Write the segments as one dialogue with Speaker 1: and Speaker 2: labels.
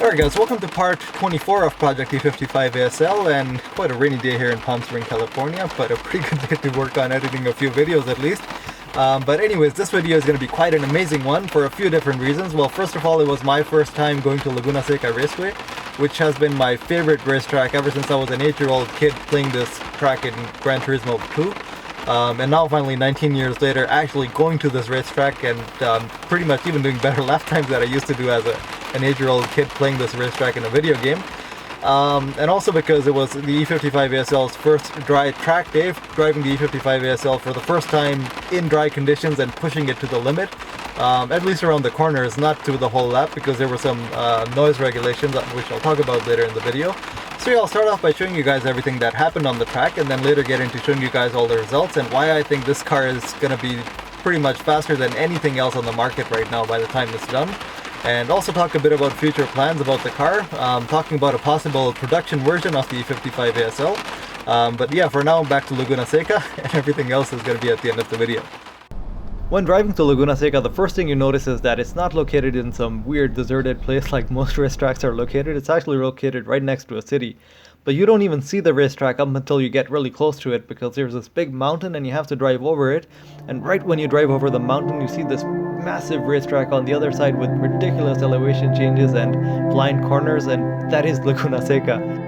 Speaker 1: Alright guys, welcome to part 24 of Project E55 ASL, and quite a rainy day here in Palm Springs, California, but a pretty good day to work on editing a few videos at least. But anyways, this video is going to be quite an amazing one for a few different reasons. Well, first of all, it was my first time going to Laguna Seca Raceway, which has been my favorite racetrack ever since I was an 8-year-old kid playing this track in Gran Turismo 2. And now finally 19 years later actually going to this racetrack and pretty much even doing better lap times than I used to do as an 8-year-old kid playing this racetrack in a video game. And also because it was the E55 ASL's first dry track day, driving the E55 ASL for the first time in dry conditions and pushing it to the limit, at least around the corners, not to the whole lap because there were some noise regulations which I'll talk about later in the video. So yeah, I'll start off by showing you guys everything that happened on the track and then later get into showing you guys all the results and why I think this car is going to be pretty much faster than anything else on the market right now by the time it's done. And also talk a bit about future plans about the car, talking about a possible production version of the E55 ASL. But yeah, for now, back to Laguna Seca, and everything else is going to be at the end of the video. When driving to Laguna Seca, the first thing you notice is that it's not located in some weird deserted place like most racetracks are located. It's actually located right next to a city. But you don't even see the racetrack up until you get really close to it because there's this big mountain and you have to drive over it. And right when you drive over the mountain, you see this massive racetrack on the other side with ridiculous elevation changes and blind corners, and that is Laguna Seca.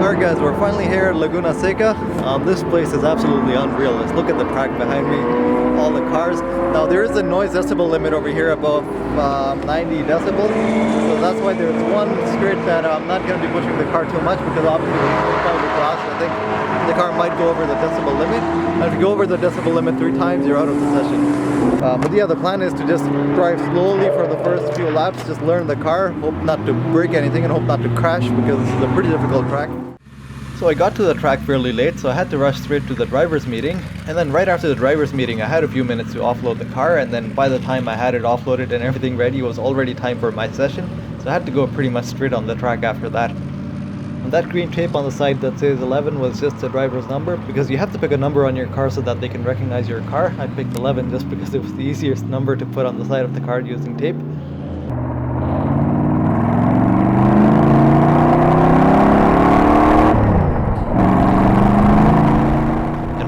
Speaker 1: Alright guys, we're finally here at Laguna Seca. This place is absolutely unreal. Let's look at the track behind me, all the cars. Now there is a noise decibel limit over here above 90 decibels, so that's why there's one straight that I'm not going to be pushing the car too much because obviously with the glass, I think the car might go over the decibel limit. And if you go over the decibel limit 3 times, you're out of the session. But yeah, the plan is to just drive slowly for the first few laps, just learn the car, hope not to break anything and hope not to crash because this is a pretty difficult track. So I got to the track fairly late, so I had to rush straight to the driver's meeting, and then right after the driver's meeting I had a few minutes to offload the car, and then by the time I had it offloaded and everything ready, it was already time for my session, so I had to go pretty much straight on the track after that. And that green tape on the side that says 11 was just the driver's number, because you have to pick a number on your car so that they can recognize your car. I picked 11 just because it was the easiest number to put on the side of the car using tape.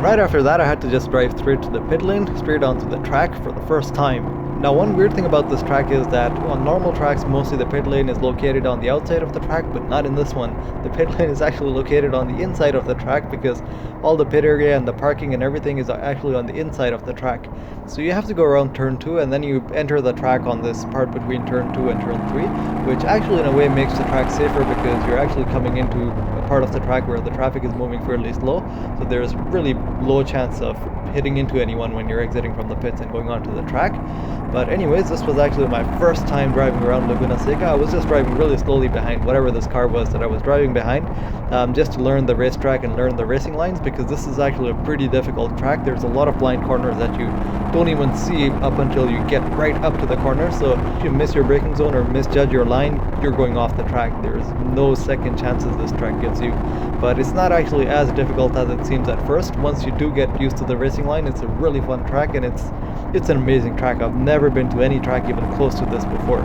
Speaker 1: Right after that I had to just drive straight to the pit lane, straight onto the track for the first time. Now one weird thing about this track is that on normal tracks mostly the pit lane is located on the outside of the track, but not in this one. The pit lane is actually located on the inside of the track because all the pit area and the parking and everything is actually on the inside of the track. So you have to go around turn 2 and then you enter the track on this part between turn 2 and turn 3, which actually in a way makes the track safer because you're actually coming into a part of the track where the traffic is moving fairly slow, so there's really low chance of hitting into anyone when you're exiting from the pits and going onto the track. But anyways, this was actually my first time driving around Laguna Seca. I was just driving really slowly behind whatever this car was that I was driving behind, just to learn the racetrack and learn the racing lines, because this is actually a pretty difficult track. There's a lot of blind corners that you don't even see up until you get right up to the corner, so if you miss your braking zone or misjudge your line, you're going off the track. There's no second chances this track gives you. But it's not actually as difficult as it seems at first. Once you do get used to the racing line, it's a really fun track, and it's an amazing track. I've never been to any track even close to this before.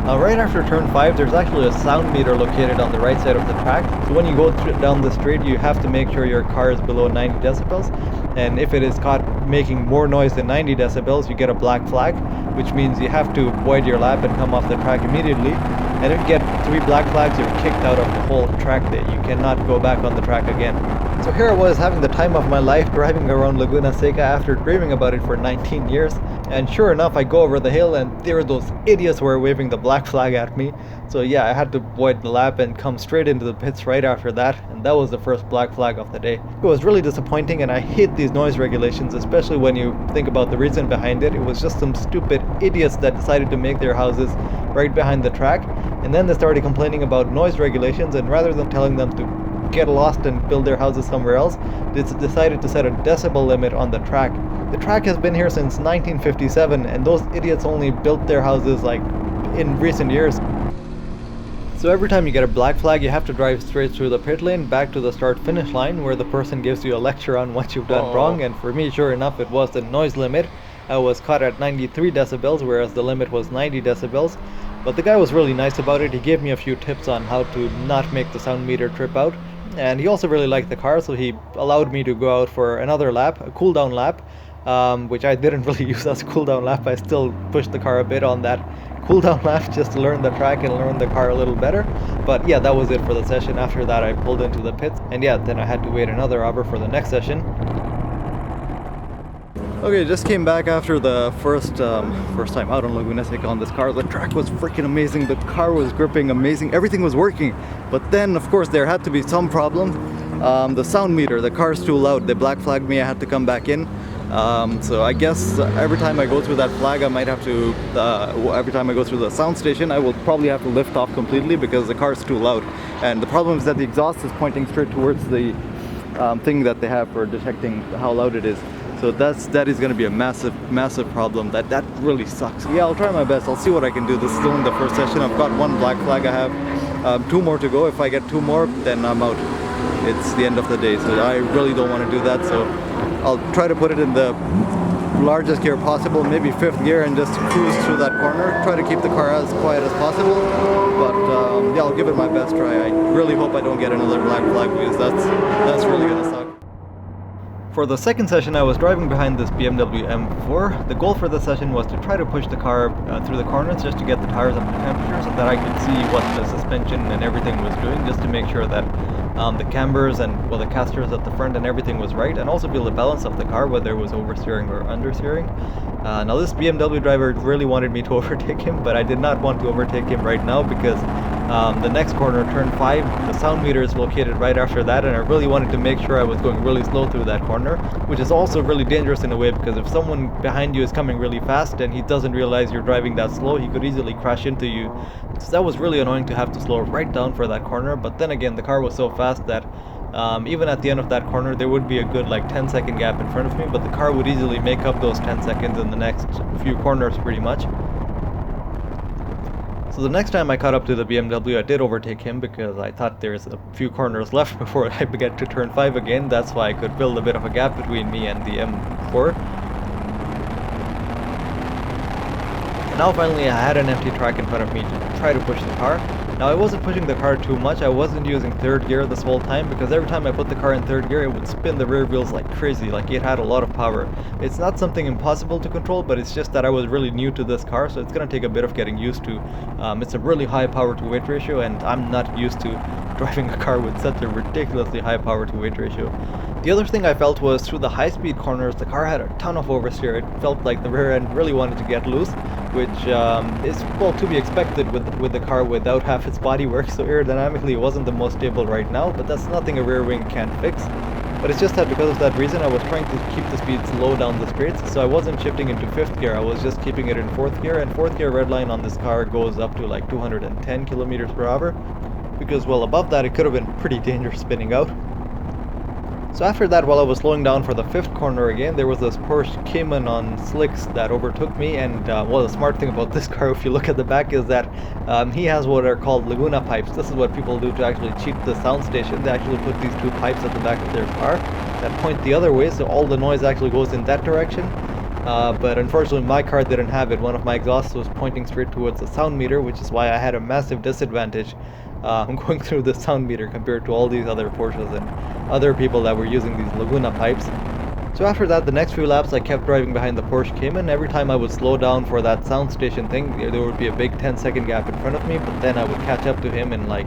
Speaker 1: Now right after turn 5 there's actually a sound meter located on the right side of the track, so when you go down the street you have to make sure your car is below 90 decibels, and if it is caught making more noise than 90 decibels you get a black flag, which means you have to void your lap and come off the track immediately, and if you get 3 black flags you're kicked out of the whole track day. You cannot go back on the track again. So here I was having the time of my life driving around Laguna Seca after dreaming about it for 19 years, and sure enough I go over the hill and there were those idiots who were waving the black flag at me. So yeah, I had to void the lap and come straight into the pits right after that, and that was the first black flag of the day. It was really disappointing, and I hate these noise regulations, especially when you think about the reason behind it. It was just some stupid idiots that decided to make their houses right behind the track, and then they started complaining about noise regulations, and rather than telling them to get lost and build their houses somewhere else, decided to set a decibel limit on the track. The track has been here since 1957, and those idiots only built their houses like in recent years. So every time you get a black flag, you have to drive straight through the pit lane back to the start-finish line, where the person gives you a lecture on what you've done wrong. And for me, sure enough, it was the noise limit. I was caught at 93 decibels, whereas the limit was 90 decibels. But the guy was really nice about it. He gave me a few tips on how to not make the sound meter trip out. And he also really liked the car, so he allowed me to go out for another lap, a cool-down lap, which I didn't really use as a cool-down lap. I still pushed the car a bit on that cool-down lap just to learn the track and learn the car a little better. But yeah, that was it for the session. After that, I pulled into the pits, and yeah, then I had to wait another hour for the next session. Okay, just came back after the first time out on Laguna Seca on this car. The track was freaking amazing, the car was gripping amazing, everything was working. But then, of course, there had to be some problem. The sound meter, the car's too loud. They black flagged me, I had to come back in. So I guess every time I go through that flag, I might have to, every time I go through the sound station, I will probably have to lift off completely because the car's too loud. And the problem is that the exhaust is pointing straight towards the thing that they have for detecting how loud it is. So that is going to be a massive problem. That really sucks. Yeah, I'll try my best. I'll see what I can do. This is only the first session. I've got one black flag. I have 2 more to go. If I get 2 more, then I'm out. It's the end of the day. So I really don't want to do that. So I'll try to put it in the largest gear possible, maybe 5th gear, and just cruise through that corner. Try to keep the car as quiet as possible. But yeah, I'll give it my best try. I really hope I don't get another black flag because that's really gonna suck. For the second session, I was driving behind this BMW M4. The goal for this session was to try to push the car through the corners just to get the tires up to temperature so that I could see what the suspension and everything was doing, just to make sure that the cambers and the casters at the front and everything was right, and also feel the balance of the car, whether it was oversteering or understeering. Now this BMW driver really wanted me to overtake him, but I did not want to overtake him right now because the next corner, turn 5, the sound meter is located right after that, and I really wanted to make sure I was going really slow through that corner, which is also really dangerous in a way because if someone behind you is coming really fast and he doesn't realize you're driving that slow, he could easily crash into you. So that was really annoying to have to slow right down for that corner. But then again, the car was so fast that even at the end of that corner there would be a good like 10-second gap in front of me, but the car would easily make up those 10 seconds in the next few corners pretty much. So the next time I caught up to the BMW, I did overtake him because I thought there's a few corners left before I get to turn 5 again. That's why I could build a bit of a gap between me and the M4. And now finally I had an empty track in front of me to try to push the car. Now I wasn't pushing the car too much. I wasn't using 3rd gear this whole time because every time I put the car in 3rd gear it would spin the rear wheels like crazy, like it had a lot of power. It's not something impossible to control, but it's just that I was really new to this car, so it's going to take a bit of getting used to. It's a really high power to weight ratio, and I'm not used to driving a car with such a ridiculously high power to weight ratio. The other thing I felt was through the high-speed corners, the car had a ton of oversteer. It felt like the rear end really wanted to get loose, which is, well, to be expected with the car without half its bodywork. So aerodynamically it wasn't the most stable right now, but that's nothing a rear wing can't fix. But it's just that because of that reason I was trying to keep the speeds low down the straights, so I wasn't shifting into 5th gear, I was just keeping it in 4th gear, and 4th gear redline on this car goes up to like 210 kilometers per hour, because well above that it could have been pretty dangerous spinning out. So after that, while I was slowing down for the 5th corner again, there was this Porsche Cayman on slicks that overtook me, and well, the smart thing about this car, if you look at the back, is that he has what are called Laguna pipes. This is what people do to actually cheat the sound station. They actually put these 2 pipes at the back of their car that point the other way, so all the noise actually goes in that direction. But unfortunately my car didn't have it. One of my exhausts was pointing straight towards the sound meter, which is why I had a massive disadvantage going through the sound meter compared to all these other Porsches and other people that were using these Laguna pipes. So after that, the next few laps I kept driving behind the Porsche Cayman. Every time I would slow down for that sound station thing, there would be a big 10-second gap in front of me, but then I would catch up to him in like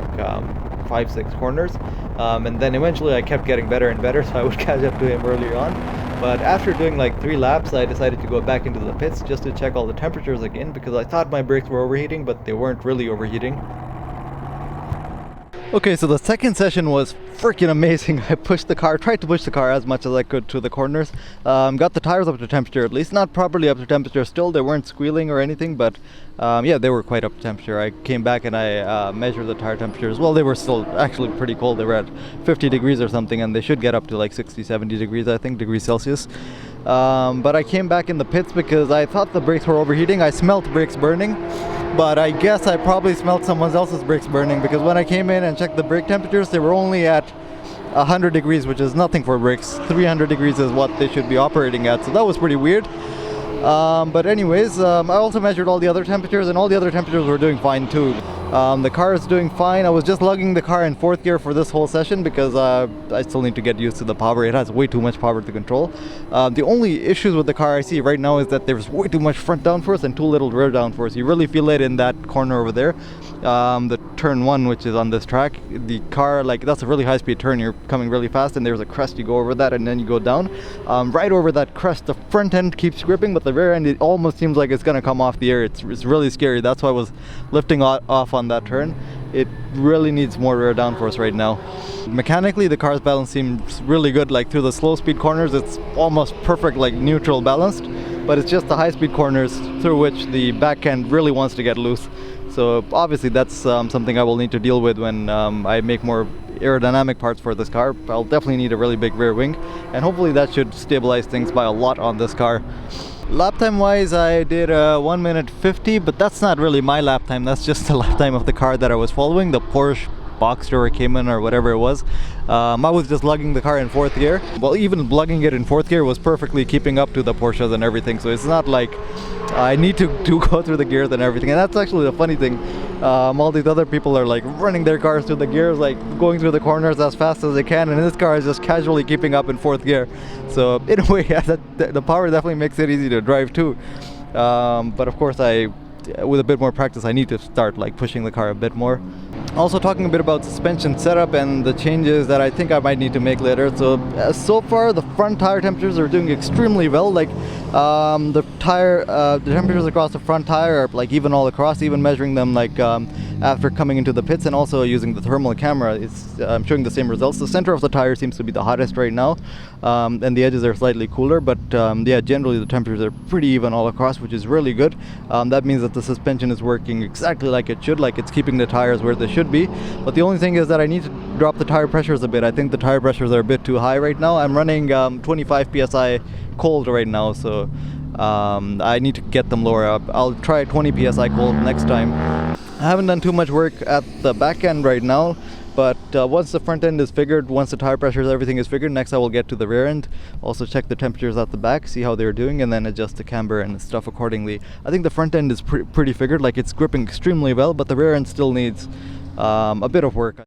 Speaker 1: 5-6 corners, and then eventually I kept getting better and better, so I would catch up to him earlier on. But after doing like 3 laps, I decided to go back into the pits just to check all the temperatures again, because I thought my brakes were overheating, but they weren't really overheating. Okay, so the second session was freaking amazing. I tried to push the car as much as I could to the corners. Got the tires up to temperature, at least not properly up to temperature still. They weren't squealing or anything, but yeah, they were quite up to temperature. I came back and I measured the tire temperature as well. They were still actually pretty cold. They were at 50 degrees or something, and they should get up to like 60, 70 degrees, I think, degrees Celsius. But I came back in the pits because I thought the brakes were overheating. I smelled brakes burning, but I guess I probably smelled someone else's brakes burning, because when I came in and checked the brake temperatures, they were only at 100 degrees, which is nothing for brakes. 300 degrees is what they should be operating at, so that was pretty weird. But anyways, I also measured all the other temperatures, and all the other temperatures were doing fine too. The car is doing fine. I was just lugging the car in fourth gear for this whole session because I still need to get used to the power. It has way too much power to control. The only issues with the car I see right now is that there's way too much front downforce and too little rear downforce. You really feel it in that corner over there. The turn 1, which is on this track, the car, like, that's a really high speed turn. You're coming really fast and there's a crest, you go over that and then you go down. Right over that crest, the front end keeps gripping, but the rear end, it almost seems like it's gonna come off the air. It's really scary. That's why I was lifting off on that turn. It really needs more rear downforce right now. Mechanically, the car's balance seems really good. Like through the slow speed corners, it's almost perfect, like neutral balanced, but it's just the high speed corners through which the back end really wants to get loose. So obviously that's something I will need to deal with when I make more aerodynamic parts for this car. I'll definitely need a really big rear wing, and hopefully that should stabilize things by a lot on this car. Lap time wise, I did 1 minute 50, but that's not really my lap time. That's just the lap time of the car that I was following, the Porsche Boxster or Cayman or whatever it was. I was just lugging the car in fourth gear. Well, even lugging it in fourth gear was perfectly keeping up to the Porsches and everything, so it's not like I need to go through the gears and everything. And that's actually the funny thing. All these other people are like running their cars through the gears, like going through the corners as fast as they can, and this car is just casually keeping up in fourth gear. So in a way, the power definitely makes it easy to drive too. But of course, with a bit more practice, I need to start like pushing the car a bit more. Also talking a bit about suspension setup and the changes that I think I might need to make later. So far the front tire temperatures are doing extremely well. Like the temperatures across the front tire are like even all across, even measuring them like after coming into the pits, and also using the thermal camera, I'm showing the same results. The center of the tire seems to be the hottest right now, and the edges are slightly cooler, but yeah, generally the temperatures are pretty even all across, which is really good. That means that the suspension is working exactly like it should, like it's keeping the tires where they should be. But the only thing is that I need to drop the tire pressures a bit. I think the tire pressures are a bit too high right now. I'm running 25 psi cold right now, so I need to get them lower up. I'll try 20 psi cold next time. I haven't done too much work at the back end right now, but once the front end is figured, once the tire pressures, everything is figured, next I will get to the rear end, also check the temperatures at the back, see how they're doing, and then adjust the camber and stuff accordingly. I think the front end is pretty figured, like it's gripping extremely well, but the rear end still needs a bit of work.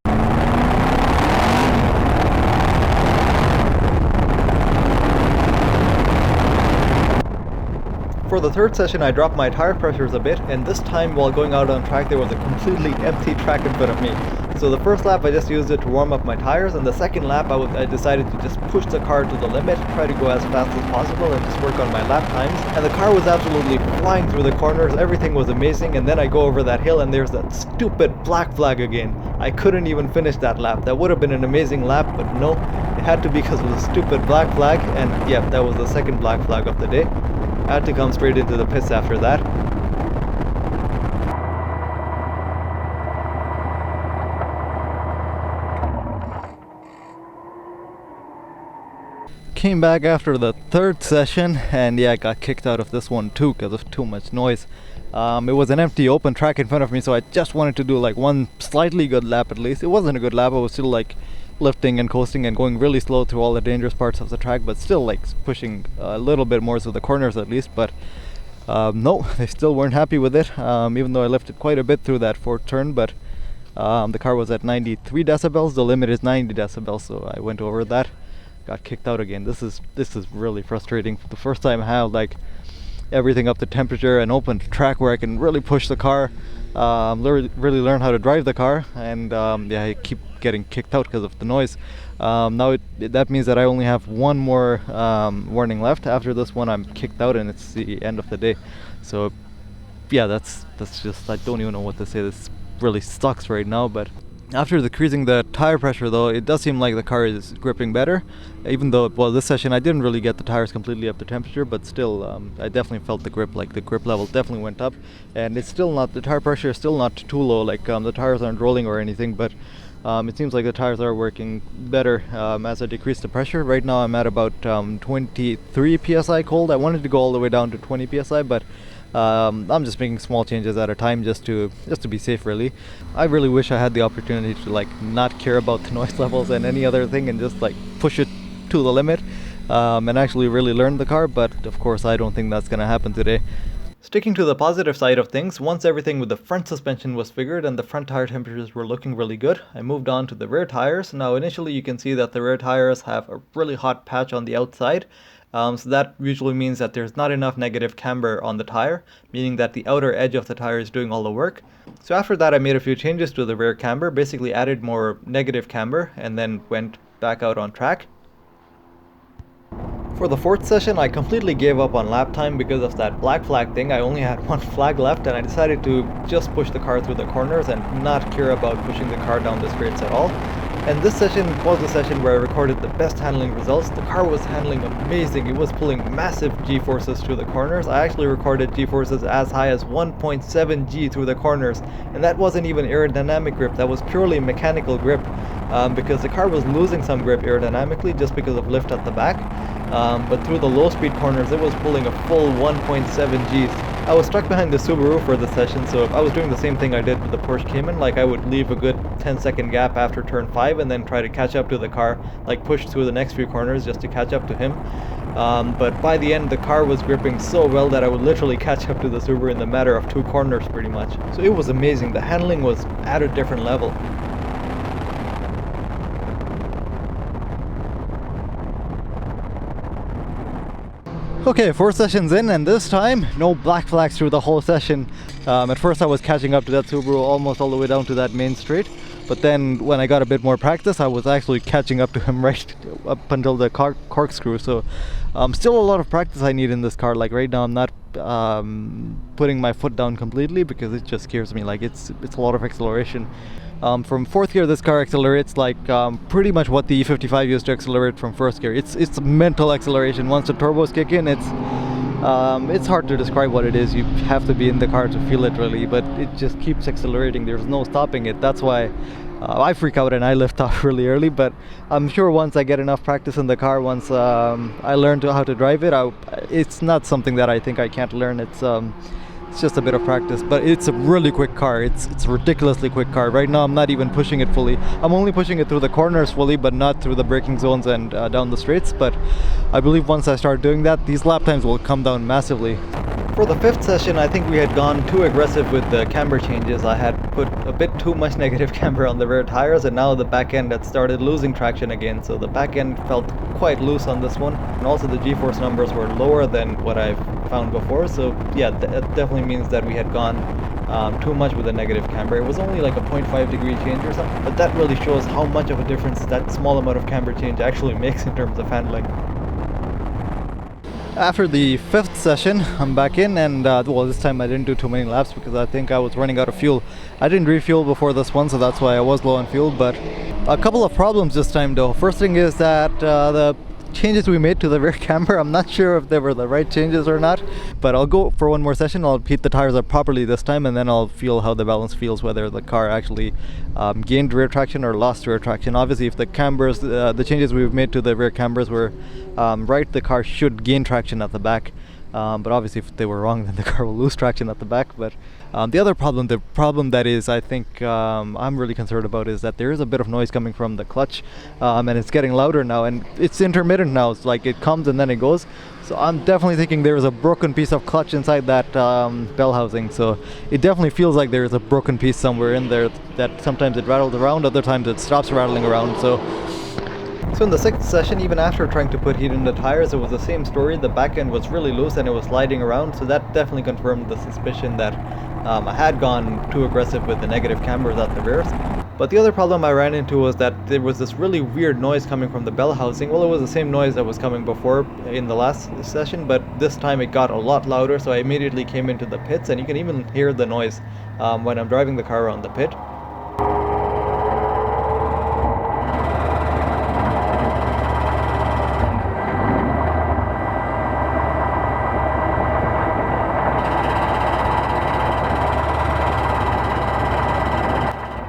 Speaker 1: For the third session, I dropped my tire pressures a bit, and this time while going out on track there was a completely empty track in front of me. So the first lap I just used it to warm up my tires, and the second lap I decided to just push the car to the limit, try to go as fast as possible and just work on my lap times. And the car was absolutely flying through the corners, everything was amazing, and then I go over that hill and there's that stupid black flag again. I couldn't even finish that lap. That would have been an amazing lap, but no, it had to be because of the stupid black flag, and yeah, that was the second black flag of the day. I had to come straight into the pits after that. Came back after the third session, and yeah, I got kicked out of this one too because of too much noise. It was an empty open track in front of me, so I just wanted to do like one slightly good lap at least. It wasn't a good lap, I was still like lifting and coasting and going really slow through all the dangerous parts of the track, but still like pushing a little bit more through the corners at least. But no, they still weren't happy with it, even though I lifted quite a bit through that fourth turn. But the car was at 93 decibels, the limit is 90 decibels, so I went over that, got kicked out again. This is really frustrating. The first time I have like everything up to temperature and open track where I can really push the car, really learn how to drive the car, and yeah, I keep getting kicked out because of the noise. Now that means that I only have one more warning left. After this one I'm kicked out and it's the end of the day. So yeah, that's just, I don't even know what to say. This really sucks right now, but After decreasing the tire pressure though, it does seem like the car is gripping better, even though, well, this session I didn't really get the tires completely up to temperature, but still I definitely felt the grip, like the grip level definitely went up, and it's still not, the tire pressure is still not too low, like the tires aren't rolling or anything, but it seems like the tires are working better as I decrease the pressure. Right now I'm at about 23 psi cold. I wanted to go all the way down to 20 psi, but I'm just making small changes at a time just to be safe, really. I really wish I had the opportunity to like not care about the noise levels and any other thing and just like push it to the limit and actually really learn the car, but of course I don't think that's gonna happen today. Sticking to the positive side of things, once everything with the front suspension was figured and the front tire temperatures were looking really good, I moved on to the rear tires. Now initially you can see that the rear tires have a really hot patch on the outside. So that usually means that there's not enough negative camber on the tire, meaning that the outer edge of the tire is doing all the work. So after that I made a few changes to the rear camber, basically added more negative camber and then went back out on track. For the fourth session I completely gave up on lap time because of that black flag thing. I only had one flag left and I decided to just push the car through the corners and not care about pushing the car down the straights at all. And this session was the session where I recorded the best handling results. The car was handling amazing. It was pulling massive G-forces through the corners. I actually recorded G-forces as high as 1.7 G through the corners. And that wasn't even aerodynamic grip, that was purely mechanical grip. Because the car was losing some grip aerodynamically just because of lift at the back. But through the low speed corners it was pulling a full 1.7 Gs. I was stuck behind the Subaru for the session, so I was doing the same thing I did with the Porsche Cayman. Like I would leave a good 10-second gap after turn 5 and then try to catch up to the car, like push through the next few corners just to catch up to him. But by the end the car was gripping so well that I would literally catch up to the Subaru in the matter of 2 corners pretty much. So it was amazing. The handling was at a different level. Okay, 4 sessions in, and this time no black flags through the whole session. At first I was catching up to that Subaru almost all the way down to that main straight, but then when I got a bit more practice I was actually catching up to him right up until the corkscrew. So still a lot of practice I need in this car. Like right now I'm not putting my foot down completely because it just scares me. Like it's a lot of acceleration. From 4th gear this car accelerates like pretty much what the E55 used to accelerate from 1st gear. It's mental acceleration. Once the turbos kick in, it's hard to describe what it is. You have to be in the car to feel it really, but it just keeps accelerating. There's no stopping it. That's why I freak out and I lift off really early, but I'm sure once I get enough practice in the car, once I learn how to drive it, it's not something that I think I can't learn. It's just a bit of practice, but it's a really quick car. It's a ridiculously quick car. Right now I'm not even pushing it fully. I'm only pushing it through the corners fully, but not through the braking zones and down the straights. But I believe once I start doing that, these lap times will come down massively. For the 5th session, I think we had gone too aggressive with the camber changes. I had put a bit too much negative camber on the rear tires, and now the back end had started losing traction again. So the back end felt quite loose on this one, and also the G-force numbers were lower than what I've found before. So yeah, that definitely means that we had gone too much with the negative camber. It was only like a 0.5 degree change or something, but that really shows how much of a difference that small amount of camber change actually makes in terms of handling. After the 5th session, I'm back in, and well, this time I didn't do too many laps because I think I was running out of fuel. I didn't refuel before this one, so that's why I was low on fuel, but a couple of problems this time though. First thing is that the changes we made to the rear camber, I'm not sure if they were the right changes or not, but I'll go for one more session. I'll heat the tires up properly this time, and then I'll feel how the balance feels, whether the car actually gained rear traction or lost rear traction. Obviously if the cambers, the changes we've made to the rear cambers were right, the car should gain traction at the back, but obviously if they were wrong, then the car will lose traction at the back. But the problem that is, I think I'm really concerned about, is that there is a bit of noise coming from the clutch, and it's getting louder now, and it's intermittent now. It's like it comes and then it goes. So I'm definitely thinking there is a broken piece of clutch inside that bell housing. So it definitely feels like there is a broken piece somewhere in there, that sometimes it rattles around, other times it stops rattling around. So in the 6th session, even after trying to put heat in the tires, it was the same story. The back end was really loose and it was sliding around, so that definitely confirmed the suspicion that I had gone too aggressive with the negative cambers at the rears. But the other problem I ran into was that there was this really weird noise coming from the bell housing. Well, it was the same noise that was coming before in the last session, but this time it got a lot louder, so I immediately came into the pits, and you can even hear the noise when I'm driving the car around the pit.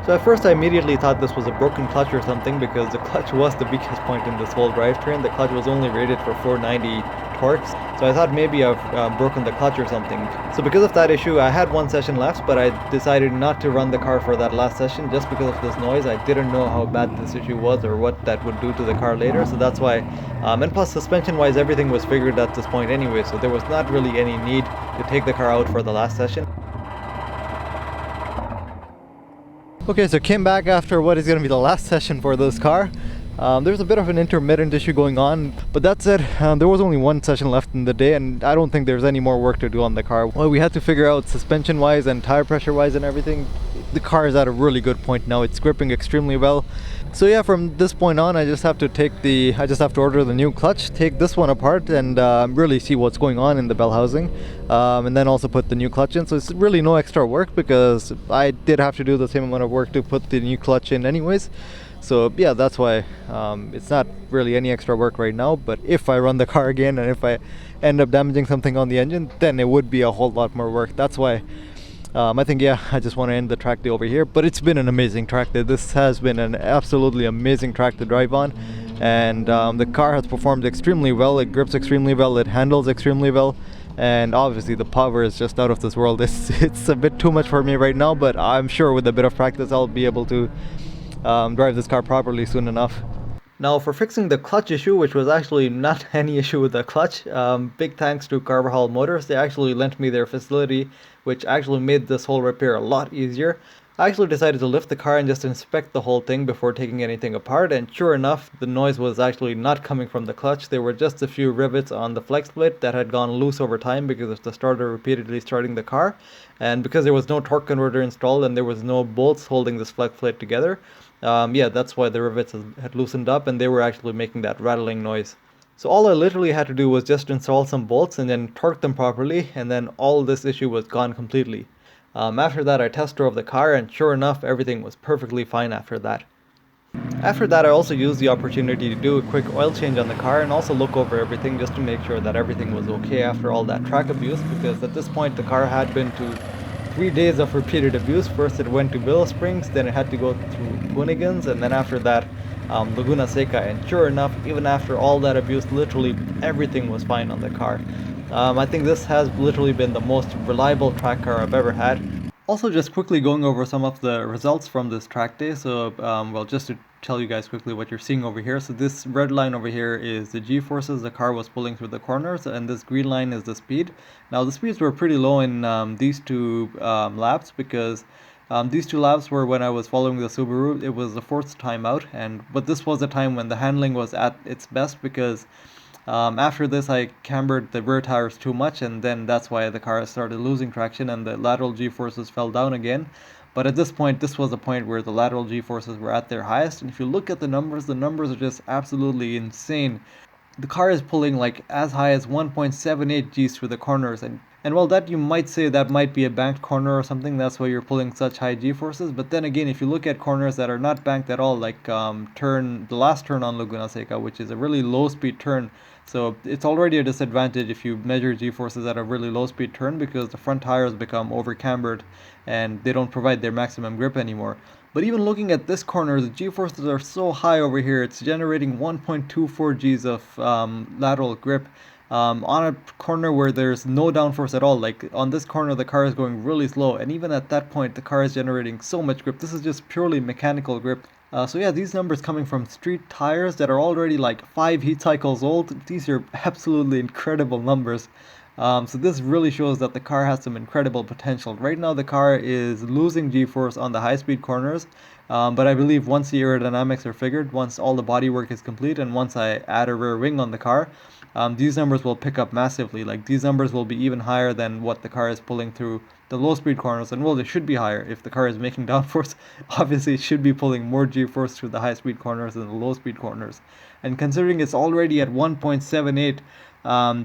Speaker 1: So at first I immediately thought this was a broken clutch or something, because the clutch was the weakest point in this whole drivetrain. The clutch was only rated for 490 torques, so I thought maybe I've broken the clutch or something. So because of that issue, I had one session left, but I decided not to run the car for that last session just because of this noise. I didn't know how bad this issue was or what that would do to the car later, so that's why. And plus, suspension wise, everything was figured at this point anyway, so there was not really any need to take the car out for the last session. Okay, so came back after what is going to be the last session for this car. There's a bit of an intermittent issue going on, but that said, there was only one session left in the day, and I don't think there's any more work to do on the car. Well, we had to figure out suspension wise and tire pressure wise and everything. The car is at a really good point now. It's gripping extremely well. So yeah, from this point on, I just have to order the new clutch, take this one apart, and really see what's going on in the bell housing, and then also put the new clutch in. So it's really no extra work, because I did have to do the same amount of work to put the new clutch in anyways. So yeah, that's why it's not really any extra work right now. But if I run the car again and if I end up damaging something on the engine, then it would be a whole lot more work. That's why I think, yeah, I just want to end the track day over here. But it's been an amazing track day. This has been an absolutely amazing track to drive on, and the car has performed extremely well. It grips extremely well, it handles extremely well, and obviously the power is just out of this world. It's a bit too much for me right now, but I'm sure with a bit of practice I'll be able to drive this car properly soon enough. Now, for fixing the clutch issue, which was actually not any issue with the clutch, big thanks to Carvajal Motors. They actually lent me their facility, which actually made this whole repair a lot easier. I actually decided to lift the car and just inspect the whole thing before taking anything apart, and sure enough, the noise was actually not coming from the clutch. There were just a few rivets on the flex plate that had gone loose over time because of the starter repeatedly starting the car, and because there was no torque converter installed and there was no bolts holding this flex plate together. Yeah, that's why the rivets had loosened up and they were actually making that rattling noise. So all I literally had to do was just install some bolts and then torque them properly, and then all this issue was gone completely. After that, I test drove the car, and sure enough, everything was perfectly fine after that. After that, I also used the opportunity to do a quick oil change on the car and also look over everything just to make sure that everything was okay after all that track abuse, because at this point the car had been to 3 days of repeated abuse. First it went to Willow Springs, then it had to go through Twinigans, and then after that Laguna Seca, and sure enough, even after all that abuse, literally everything was fine on the car. I think this has literally been the most reliable track car I've ever had. Also, just quickly going over some of the results from this track day. So, well, just to tell you guys quickly what you're seeing over here. So this red line over here is the G-forces the car was pulling through the corners, and this green line is the speed. Now, the speeds were pretty low in these two laps, because these two laps were when I was following the Subaru. It was the fourth time out, but this was a time when the handling was at its best, because after this I cambered the rear tires too much, and then that's why the car started losing traction and the lateral G-forces fell down again. But at this point, this was the point where the lateral G-forces were at their highest, and if you look at the numbers are just absolutely insane. The car is pulling like as high as 1.78 Gs through the corners, and while that you might say that might be a banked corner or something, that's why you're pulling such high G-forces. But then again, if you look at corners that are not banked at all, like the last turn on Laguna Seca, which is a really low speed turn, so it's already a disadvantage if you measure G-forces at a really low speed turn, because the front tires become over cambered and they don't provide their maximum grip anymore. But even looking at this corner, the G-forces are so high over here, it's generating 1.24 Gs of lateral grip on a corner where there's no downforce at all. Like on this corner, the car is going really slow, and even at that point, the car is generating so much grip. This is just purely mechanical grip. So yeah, these numbers coming from street tires that are already like 5 heat cycles old, these are absolutely incredible numbers. So this really shows that the car has some incredible potential. Right now the car is losing G-force on the high-speed corners, but I believe once the aerodynamics are figured, once all the bodywork is complete, and once I add a rear wing on the car, these numbers will pick up massively. Like these numbers will be even higher than what the car is pulling through the low-speed corners, and well, they should be higher. If the car is making downforce, obviously it should be pulling more G-force through the high-speed corners than the low-speed corners. And considering it's already at 1.78,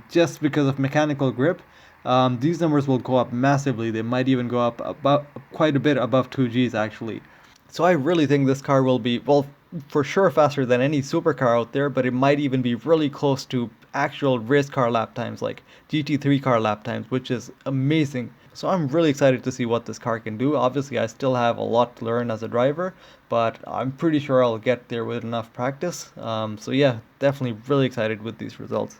Speaker 1: just because of mechanical grip, these numbers will go up massively. They might even go up about quite a bit above 2 Gs actually. So I really think this car will be, well, for sure faster than any supercar out there, but it might even be really close to actual race car lap times, like GT3 car lap times, which is amazing. So I'm really excited to see what this car can do. Obviously, I still have a lot to learn as a driver, but I'm pretty sure I'll get there with enough practice. So yeah, definitely really excited with these results.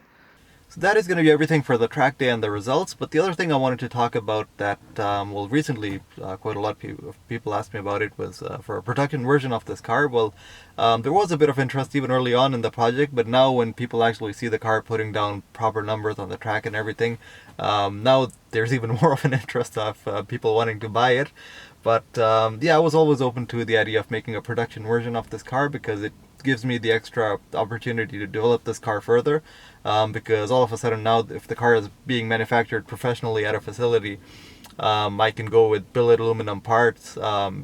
Speaker 1: So that is going to be everything for the track day and the results. But the other thing I wanted to talk about that, well, recently quite a lot of people asked me about it was for a production version of this car. Well, there was a bit of interest even early on in the project, but now when people actually see the car putting down proper numbers on the track and everything, now there's even more of an interest of people wanting to buy it. But yeah, I was always open to the idea of making a production version of this car because it gives me the extra opportunity to develop this car further, because all of a sudden now if the car is being manufactured professionally at a facility, I can go with billet aluminum parts,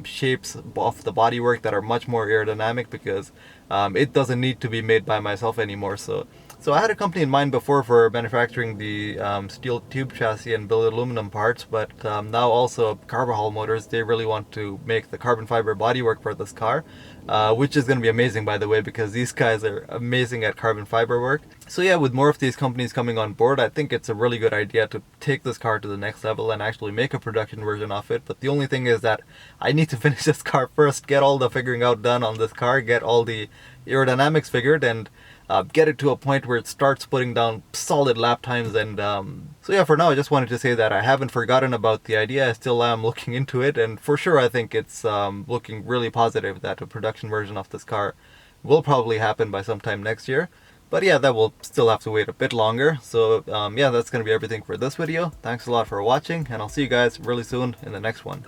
Speaker 1: shapes of the bodywork that are much more aerodynamic because it doesn't need to be made by myself anymore. So I had a company in mind before for manufacturing the steel tube chassis and billet aluminum parts, but now also Carbahol Motors, they really want to make the carbon fiber bodywork for this car, which is going to be amazing, by the way, because these guys are amazing at carbon fiber work. So yeah, with more of these companies coming on board, I think it's a really good idea to take this car to the next level and actually make a production version of it. But the only thing is that I need to finish this car first, get all the figuring out done on this car, get all the aerodynamics figured, and get it to a point where it starts putting down solid lap times. And so yeah, for now I just wanted to say that I haven't forgotten about the idea. I still am looking into it, and for sure I think it's looking really positive that a production version of this car will probably happen by sometime next year. But yeah, that will still have to wait a bit longer. So yeah, that's going to be everything for this video. Thanks a lot for watching, and I'll see you guys really soon in the next one.